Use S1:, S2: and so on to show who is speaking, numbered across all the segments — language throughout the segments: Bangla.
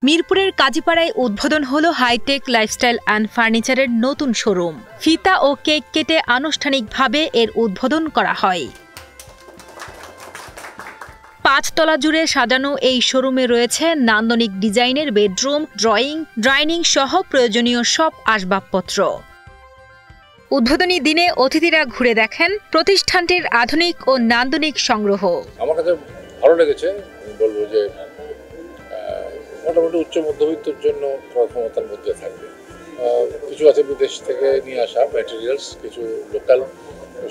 S1: মিরপুরের কাজীপাড়ায় উদ্বোধন হলো হাইটেক লাইফস্টাইল অ্যান্ড ফার্নিচারের নতুন শোরুম। ফিতা ও কেক কেটে আনুষ্ঠানিকভাবে এর উদ্বোধন করা হয়। ৫ তলা জুড়ে সাজানো এই শোরুমে রয়েছে নান্দনিক ডিজাইনের বেডরুম, ডাইনিং সহ প্রয়োজনীয় সব আসবাবপত্র। উদ্বোধনী দিনে অতিথিরা ঘুরে দেখেন প্রতিষ্ঠানটির আধুনিক ও নান্দনিক সংগ্রহ।
S2: আমার কাছে ভালো লেগেছে। বলবো যে মোটামুটি উচ্চ মধ্যবিত্তের জন্য ক্ষমতার মধ্যে থাকবে। কিছু আছে বিদেশ থেকে নিয়ে আসা ম্যাটেরিয়ালস, কিছু লোকাল,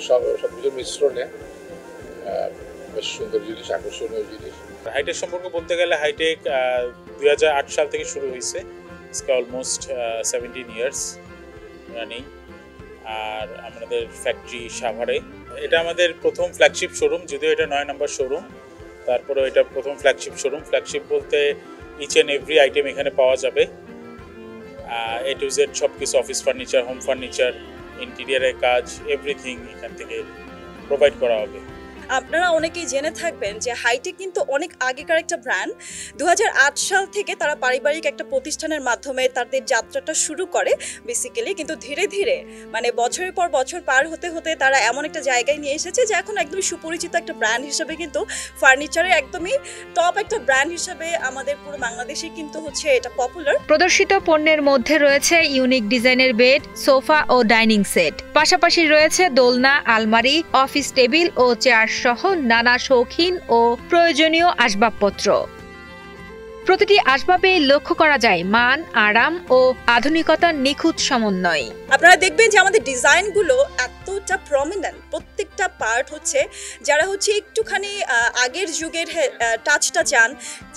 S2: সব কিছুর মিশ্রণে বেশ সুন্দর জিনিস, আকর্ষণীয় জিনিস।
S3: হাইটেক সম্পর্কে বলতে গেলে হাইটেক 2008 সাল থেকে শুরু হয়েছে, অলমোস্ট 17 ইয়ার্স রানিং। আর আমাদের ফ্যাক্টরি সাভারে, এটা আমাদের প্রথম ফ্ল্যাগশিপ শোরুম, যদিও এটা 9 নম্বর শোরুম, তারপরেও এটা প্রথম ফ্ল্যাগশিপ শোরুম। ফ্ল্যাগশিপ বলতে ইচ অ্যান্ড এভরি আইটেম এখানে পাওয়া যাবে। এ টু জেড সব কিছু, অফিস ফার্নিচার, হোম ফার্নিচার, ইন্টেরিয়ারের কাজ, এভরিথিং এখান থেকে প্রোভাইড করা হবে।
S4: আপনারা অনেকেই জেনে থাকবেন যে হাইটেক কিন্তু অনেক আগেকার একটা ব্র্যান্ড। 2008 সাল থেকে তারা পারিবারিক একটা প্রতিষ্ঠানের মাধ্যমে তাদের যাত্রাটা শুরু করে বেসিক্যালি, কিন্তু ধীরে ধীরে মানে বছরের পর বছর পার হতে হতে তারা এমন একটা জায়গায় নিয়ে এসেছে যে এখন একদমই সুপরিচিত একটা ব্র্যান্ড হিসেবে, কিন্তু ফার্নিচারের একদমই টপ একটা ব্র্যান্ড হিসেবে আমাদের পুরো বাংলাদেশে কিন্তু হচ্ছে এটা পপুলার।
S1: প্রদর্শিত পণ্যের মধ্যে রয়েছে ইউনিক ডিজাইনের বেড, সোফা ও ডাইনিং সেট। পাশাপাশি রয়েছে দোলনা, আলমারি, অফিস টেবিল ও চেয়ার সহ নানা শৌখিন ও প্রয়োজনীয় আসবাবপত্র। প্রতিটি আসবাবে লক্ষ্য করা যায় মান, আরাম ও আধুনিকতার নিখুঁত সমন্বয়।
S4: আপনারা দেখবেন যে আমাদের ডিজাইনগুলো এতটা প্রমিনেন্ট, প্রত্যেকটা পার্ট হচ্ছে যারা হচ্ছে একটুখানি আগের যুগের টাচটা চান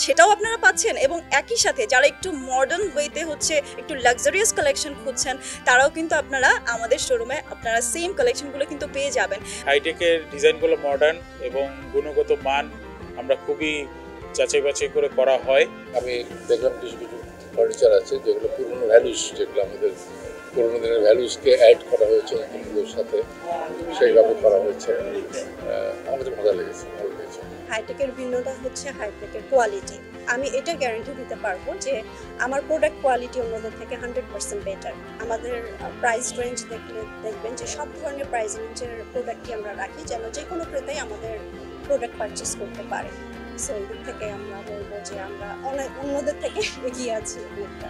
S4: সেটাও আপনারা পাচ্ছেন, এবং একই সাথে যারা একটু মডার্ন ওয়েতে হচ্ছে একটু লাক্সারিয়াস কালেকশন খুঁজছেন তারাও কিন্তু আপনারা আমাদের শোরুমে আপনারা সেম কালেকশনগুলো কিন্তু পেয়ে যাবেন।
S3: হাইটেকের ডিজাইনগুলো মডার্ন এবং গুণগত মান আমরা খুবই যাচাই বাছাই করে করা হয়।
S2: আমি দেখলাম কিছু কিছু ফার্নিচার আছে যেগুলো পুরনো ভ্যালুস, যেগুলো আমাদের পুরনো দিনের ভ্যালুসকে অ্যাড করা হয়েছে নতুনগুলোর সাথে, সেইভাবে করা হয়েছে। আমাদের ভালো লেগেছে।
S5: হাইটেকের ভিন্নতা হচ্ছে হাইটেকের কোয়ালিটি। আমি এটা গ্যারান্টি দিতে পারবো যে আমার প্রোডাক্ট কোয়ালিটি অন্যদের থেকে 100% বেটার। আমাদের প্রাইস রেঞ্জ দেখবেন যে সব ধরনের প্রাইস রেঞ্জের প্রোডাক্টই আমরা রাখি, যেন যে কোনো ক্রেতাই আমাদের প্রোডাক্ট পারচেস করতে পারে। সো এই দিক থেকে আমরা বলবো যে আমরা অন্যদের থেকে এগিয়ে আছি অনেকটা।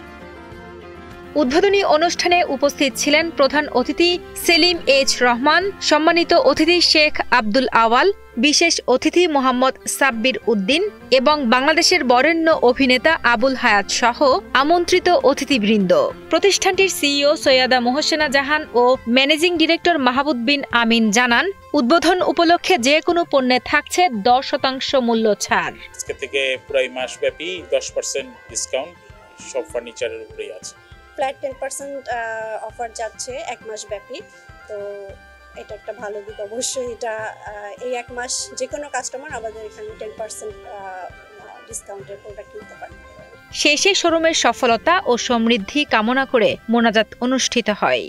S1: উদ্বোধনী অনুষ্ঠানে উপস্থিত ছিলেন প্রধান অতিথি সেলিম এইচ রহমান, সম্মানিত অতিথি শেখ আব্দুল আওয়াল, বিশেষ অতিথি মোহাম্মদ সাব্বির উদ্দিন এবং বাংলাদেশের বরেণ্য অভিনেতা আবুল হায়াত সহ আমন্ত্রিত অতিথিবৃন্দ। প্রতিষ্ঠানটির সিইও সৈয়দা মোহসেনা জাহান ও ম্যানেজিং ডিরেক্টর মাহবুব বিন আমিন জানান, উদ্বোধন উপলক্ষে যে কোনো পণ্যে থাকছে 10% মূল্য ছাড়।
S3: আজকে থেকে পুরো মাস ব্যাপী 10% ডিসকাউন্ট সব ফার্নিচারের উপরেই আছে।
S5: ফ্ল্যাট 10% অফার যাচ্ছে 1 মাস ব্যাপী। তো এটা একটা ভালো দিক অবশ্যই। এটা এই 1 মাস যে কোনো কাস্টমার আমাদের এখানে 10% ডিসকাউন্টের প্রোডাক্ট নিতে পারে।
S1: শেষে শোরুমের সফলতা ও সমৃদ্ধি কামনা করে মোনাজাত অনুষ্ঠিত হয়।